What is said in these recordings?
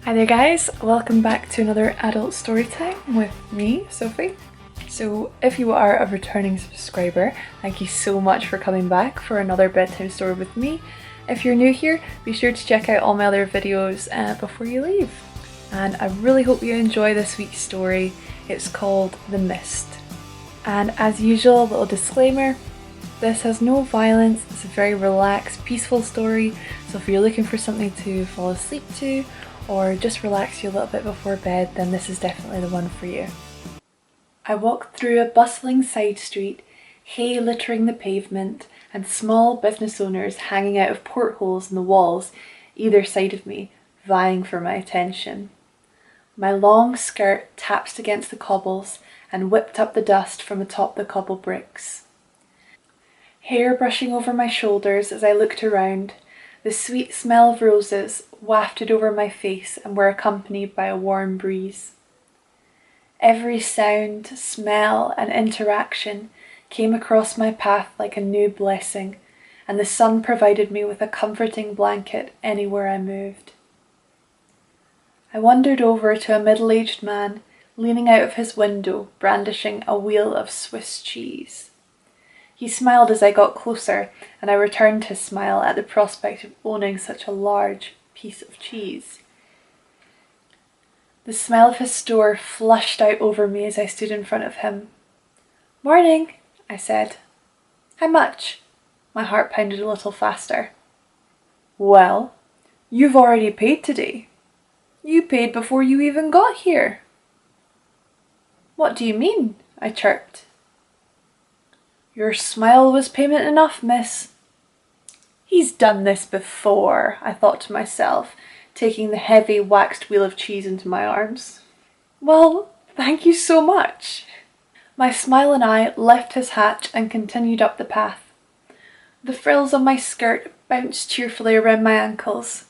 Hi there guys, welcome back to another adult story time with me, Sophie. So if you are a returning subscriber, thank you so much for coming back for another bedtime story with me. If you're new here, be sure to check out all my other videos before you leave. And I really hope you enjoy this week's story. It's called The Mist. And as usual, a little disclaimer, this has no violence, it's a very relaxed, peaceful story, so if you're looking for something to fall asleep to, or just relax you a little bit before bed, then this is definitely the one for you. I walked through a bustling side street, hay littering the pavement, and small business owners hanging out of portholes in the walls either side of me, vying for my attention. My long skirt tapped against the cobbles and whipped up the dust from atop the cobble bricks. Hair brushing over my shoulders as I looked around, the sweet smell of roses wafted over my face and were accompanied by a warm breeze. Every sound, smell, and interaction came across my path like a new blessing, and the sun provided me with a comforting blanket anywhere I moved. I wandered over to a middle-aged man leaning out of his window, brandishing a wheel of Swiss cheese. He smiled as I got closer, and I returned his smile at the prospect of owning such a large piece of cheese. The smell of his store flushed out over me as I stood in front of him. "Morning," I said. "How much?" My heart pounded a little faster. "Well, you've already paid today. You paid before you even got here." "What do you mean?" I chirped. "Your smile was payment enough, miss." "He's done this before," I thought to myself, taking the heavy waxed wheel of cheese into my arms. "Well, thank you so much." My smile and I left his hatch and continued up the path. The frills on my skirt bounced cheerfully around my ankles.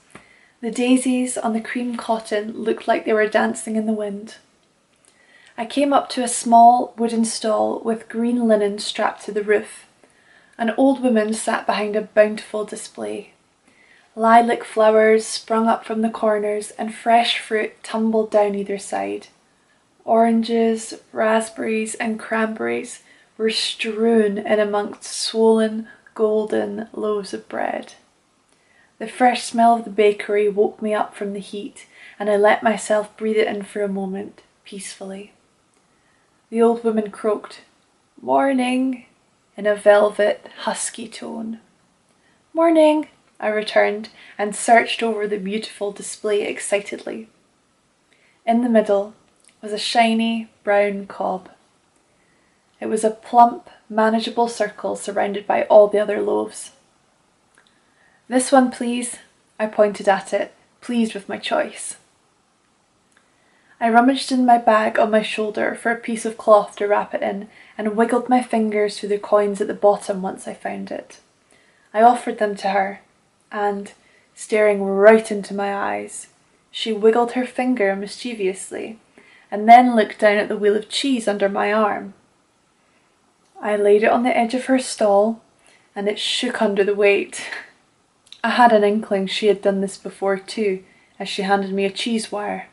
The daisies on the cream cotton looked like they were dancing in the wind. I came up to a small wooden stall with green linen strapped to the roof. An old woman sat behind a bountiful display. Lilac flowers sprung up from the corners and fresh fruit tumbled down either side. Oranges, raspberries and cranberries were strewn in amongst swollen, golden loaves of bread. The fresh smell of the bakery woke me up from the heat, and I let myself breathe it in for a moment, peacefully. The old woman croaked, "Morning," in a velvet, husky tone. "Morning," I returned, and searched over the beautiful display excitedly. In the middle was a shiny, brown cob. It was a plump, manageable circle surrounded by all the other loaves. "This one, please," I pointed at it, pleased with my choice. I rummaged in my bag on my shoulder for a piece of cloth to wrap it in and wiggled my fingers through the coins at the bottom once I found it. I offered them to her, and, staring right into my eyes, she wiggled her finger mischievously and then looked down at the wheel of cheese under my arm. I laid it on the edge of her stall, and it shook under the weight. I had an inkling she had done this before too, as she handed me a cheese wire.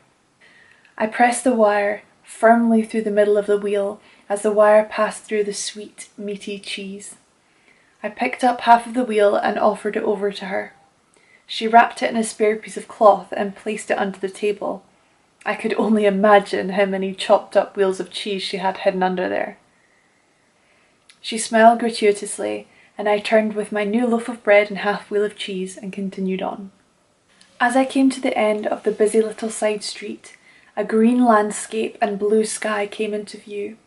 I pressed the wire firmly through the middle of the wheel as the wire passed through the sweet, meaty cheese. I picked up half of the wheel and offered it over to her. She wrapped it in a spare piece of cloth and placed it under the table. I could only imagine how many chopped up wheels of cheese she had hidden under there. She smiled gratuitously, and I turned with my new loaf of bread and half wheel of cheese and continued on. As I came to the end of the busy little side street, a green landscape and blue sky came into view.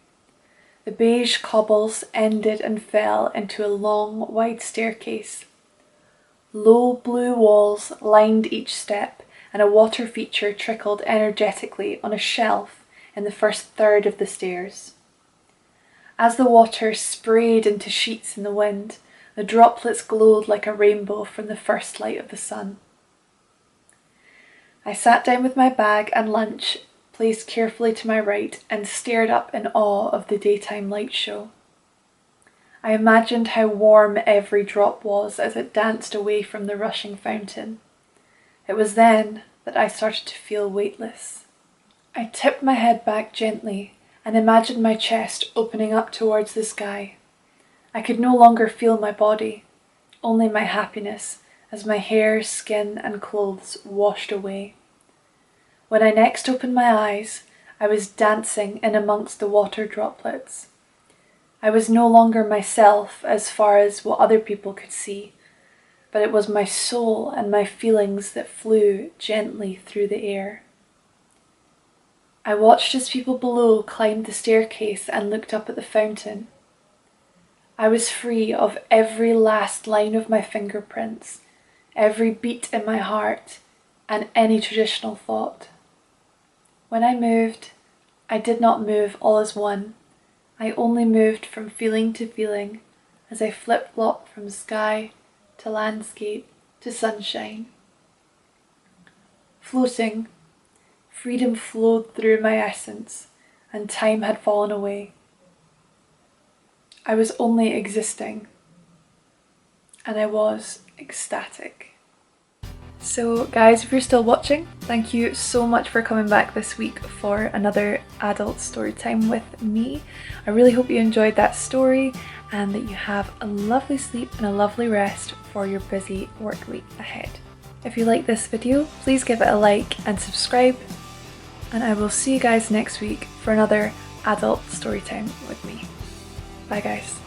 The beige cobbles ended and fell into a long, wide staircase. Low blue walls lined each step, and a water feature trickled energetically on a shelf in the first third of the stairs. As the water sprayed into sheets in the wind, the droplets glowed like a rainbow from the first light of the sun. I sat down with my bag and lunch placed carefully to my right and stared up in awe of the daytime light show. I imagined how warm every drop was as it danced away from the rushing fountain. It was then that I started to feel weightless. I tipped my head back gently and imagined my chest opening up towards the sky. I could no longer feel my body, only my happiness as my hair, skin and clothes washed away. When I next opened my eyes, I was dancing in amongst the water droplets. I was no longer myself as far as what other people could see, but it was my soul and my feelings that flew gently through the air. I watched as people below climbed the staircase and looked up at the fountain. I was free of every last line of my fingerprints, every beat in my heart, and any traditional thought. When I moved, I did not move all as one. I only moved from feeling to feeling as I flip-flopped from sky to landscape to sunshine. Floating, freedom flowed through my essence, and time had fallen away. I was only existing, and I was ecstatic. So guys, if you're still watching, thank you so much for coming back this week for another adult story time with me. I really hope you enjoyed that story and that you have a lovely sleep and a lovely rest for your busy work week ahead. If you like this video, please give it a like and subscribe, and I will see you guys next week for another adult story time with me. Bye guys.